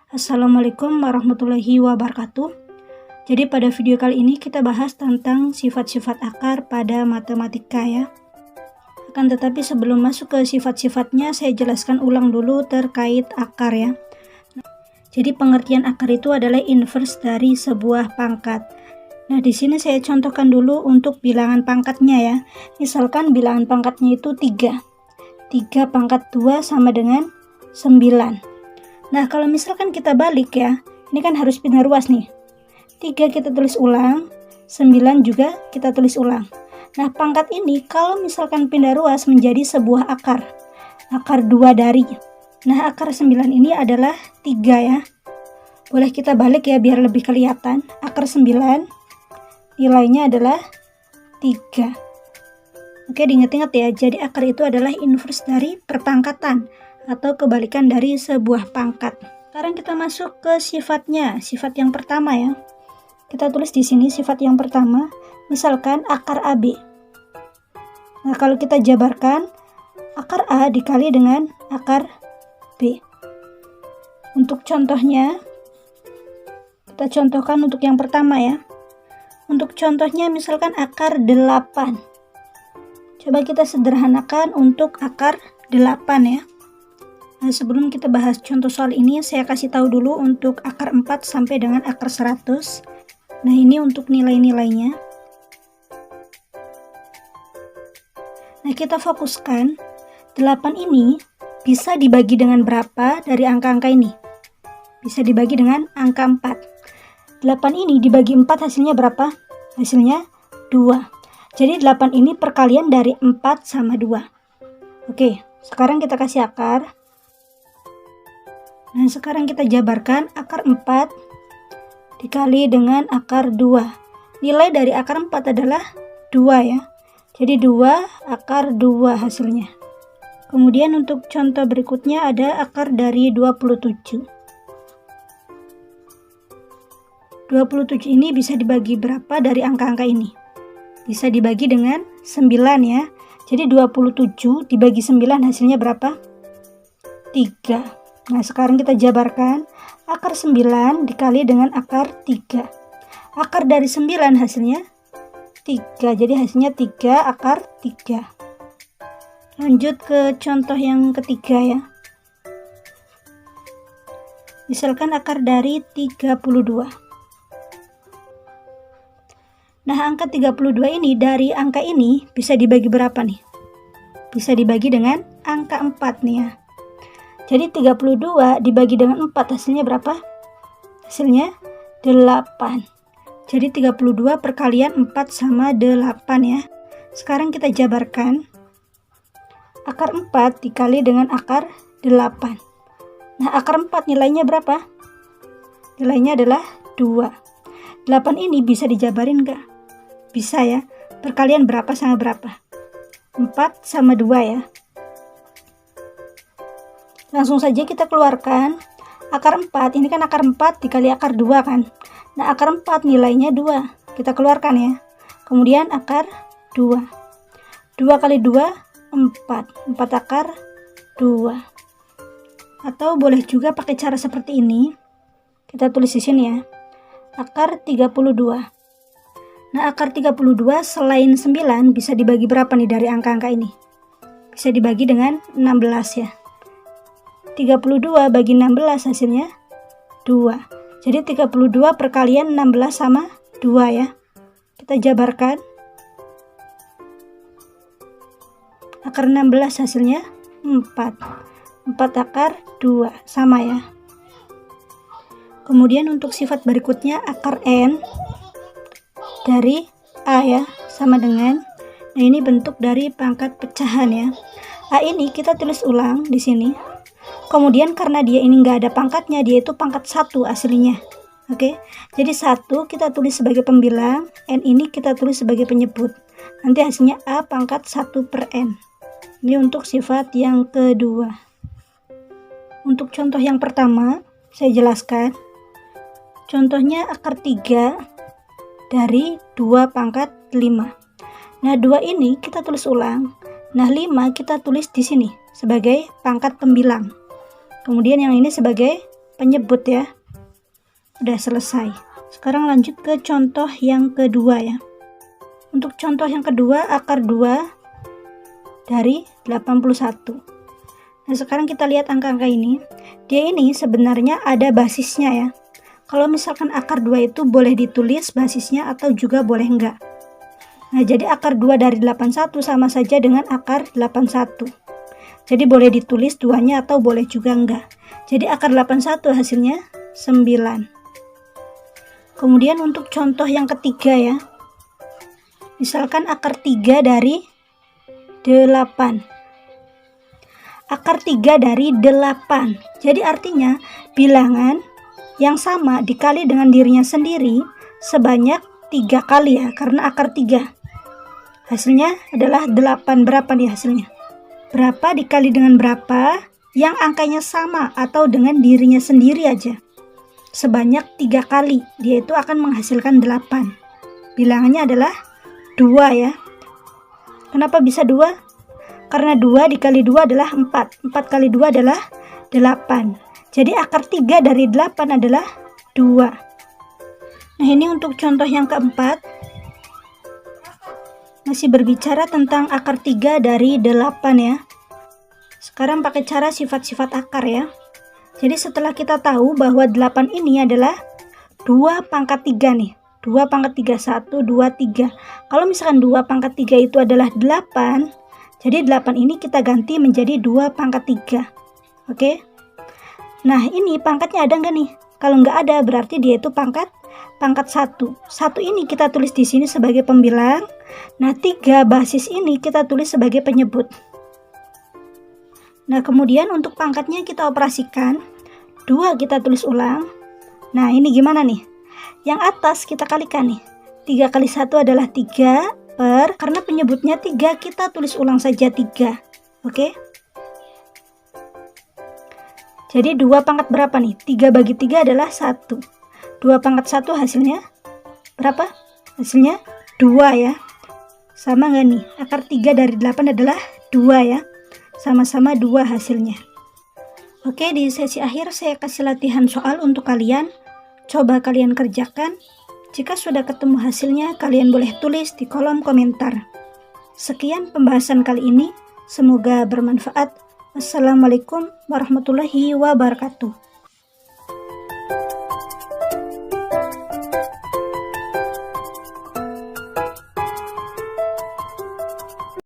Assalamualaikum warahmatullahi wabarakatuh. Jadi pada video kali ini kita bahas tentang sifat-sifat akar pada matematika ya. Akan tetapi sebelum masuk ke sifat-sifatnya, saya jelaskan ulang dulu terkait akar ya. Jadi pengertian akar itu adalah inverse dari sebuah pangkat. Nah, di sini saya contohkan dulu untuk bilangan pangkatnya ya. Misalkan bilangan pangkatnya itu 3. 3 pangkat 2 sama dengan 9. Nah, kalau misalkan kita balik ya, ini kan harus pindah ruas nih. 3 kita tulis ulang, 9 juga kita tulis ulang. Nah, pangkat ini kalau misalkan pindah ruas menjadi sebuah akar. Akar 2 dari. Nah, akar 9 ini adalah 3 ya. Boleh kita balik ya biar lebih kelihatan. Akar 9 nilainya adalah 3. Oke, diingat-ingat ya. Jadi akar itu adalah inverse dari perpangkatan atau kebalikan dari sebuah pangkat. Sekarang kita masuk ke sifatnya. Sifat yang pertama ya. Kita tulis di sini sifat yang pertama. Misalkan akar AB. Nah, kalau kita jabarkan akar A dikali dengan akar B. Untuk contohnya, kita contohkan untuk yang pertama ya. Untuk contohnya misalkan akar 8. Coba kita sederhanakan untuk akar 8 ya. Nah, sebelum kita bahas contoh soal ini, saya kasih tahu dulu untuk akar 4 sampai dengan akar 100. Nah, ini untuk nilai-nilainya. Nah, kita fokuskan 8 ini bisa dibagi dengan berapa dari angka-angka ini? Bisa dibagi dengan angka 4. 8 ini dibagi 4 hasilnya berapa? Hasilnya 2. Jadi 8 ini perkalian dari 4 sama 2. Oke, sekarang kita kasih akar. Nah, sekarang kita jabarkan akar 4 dikali dengan akar 2. Nilai dari akar 4 adalah 2 ya. Jadi 2 akar 2 hasilnya. Kemudian untuk contoh berikutnya ada akar dari 27. 27 ini bisa dibagi berapa dari angka-angka ini? Bisa dibagi dengan 9 ya. Jadi 27 dibagi 9 hasilnya berapa? 3. Nah, sekarang kita jabarkan akar 9 dikali dengan akar 3. Akar dari 9 hasilnya 3. Jadi hasilnya 3 akar 3. Lanjut ke contoh yang ketiga ya. Misalkan akar dari 32. Nah, angka 32 ini dari angka ini bisa dibagi berapa nih? Bisa dibagi dengan angka 4 nih ya. Jadi 32 dibagi dengan 4 hasilnya berapa? Hasilnya 8. Jadi 32 perkalian 4 sama 8 ya. Sekarang kita jabarkan. Akar 4 dikali dengan akar 8. Nah, akar 4 nilainya berapa? Nilainya adalah 2. 8 ini bisa dijabarin nggak? Bisa ya. Perkalian berapa sama berapa? 4 sama 2 ya. Langsung saja kita keluarkan akar 4. Ini kan akar 4 dikali akar 2 kan. Nah, akar 4 nilainya 2. Kita keluarkan ya. Kemudian akar 2. 2 kali 2, 4. 4 akar 2. Atau boleh juga pakai cara seperti ini. Kita tulis di sini ya. Akar 32. Nah, akar 32 selain 9 bisa dibagi berapa nih dari angka-angka ini? Bisa dibagi dengan 16 ya. 32 bagi 16 hasilnya 2. Jadi 32 perkalian 16 sama 2 ya. Kita jabarkan. Akar 16 hasilnya 4. 4 akar 2 sama ya. Kemudian untuk sifat berikutnya akar n dari A ya, sama dengan, nah ini bentuk dari pangkat pecahan ya. A ini kita tulis ulang di sini. Kemudian karena dia ini nggak ada pangkatnya, dia itu pangkat 1 aslinya. Oke, jadi 1 kita tulis sebagai pembilang, n ini kita tulis sebagai penyebut. Nanti hasilnya A pangkat 1 per n. Ini untuk sifat yang kedua. Untuk contoh yang pertama, saya jelaskan. Contohnya akar 3 dari 2 pangkat 5. Nah, 2 ini kita tulis ulang. Nah, 5 kita tulis di sini sebagai pangkat pembilang. Kemudian yang ini sebagai penyebut ya. Udah selesai. Sekarang lanjut ke contoh yang kedua ya. Untuk contoh yang kedua, akar 2 dari 81. Nah, sekarang kita lihat angka-angka ini. Dia ini sebenarnya ada basisnya ya. Kalau misalkan akar 2 itu boleh ditulis basisnya atau juga boleh enggak. Nah, jadi akar 2 dari 81 sama saja dengan akar 81. Jadi boleh ditulis duanya atau boleh juga enggak. Jadi akar 81 hasilnya 9. Kemudian untuk contoh yang ketiga ya. Misalkan akar 3 dari 8. Akar 3 dari 8. Jadi artinya bilangan yang sama dikali dengan dirinya sendiri sebanyak 3 kali ya, karena akar 3. Hasilnya adalah 8. Berapa nih hasilnya? Berapa dikali dengan berapa yang angkanya sama atau dengan dirinya sendiri aja. Sebanyak 3 kali, dia itu akan menghasilkan 8. Bilangannya adalah 2 ya. Kenapa bisa 2? Karena 2 dikali 2 adalah 4. 4 kali 2 adalah 8. Jadi akar 3 dari 8 adalah 2. Nah, ini untuk contoh yang keempat. Masih berbicara tentang akar 3 dari 8 ya. Sekarang pakai cara sifat-sifat akar ya. Jadi setelah kita tahu bahwa 8 ini adalah 2 pangkat 3 nih. 2 pangkat 3, 1, 2, 3. Kalau misalkan 2 pangkat 3 itu adalah 8, jadi 8 ini kita ganti menjadi 2 pangkat 3. Oke? Nah, ini pangkatnya ada nggak nih? Kalau nggak ada, berarti dia itu pangkat 1. 1 ini kita tulis di sini sebagai pembilang. Nah, 3 basis ini kita tulis sebagai penyebut. Nah, kemudian untuk pangkatnya kita operasikan. 2 kita tulis ulang. Nah, ini gimana nih? Yang atas kita kalikan nih. 3 kali 1 adalah 3 per, karena penyebutnya 3, kita tulis ulang saja 3. Oke? Jadi 2 pangkat berapa nih? 3 bagi 3 adalah 1. 2 pangkat 1 hasilnya berapa? Hasilnya 2 ya. Sama nggak nih? Akar 3 dari 8 adalah 2 ya. Sama-sama 2 hasilnya. Oke, di sesi akhir saya kasih latihan soal untuk kalian. Coba kalian kerjakan. Jika sudah ketemu hasilnya, kalian boleh tulis di kolom komentar. Sekian pembahasan kali ini. Semoga bermanfaat. Wassalamualaikum warahmatullahi wabarakatuh.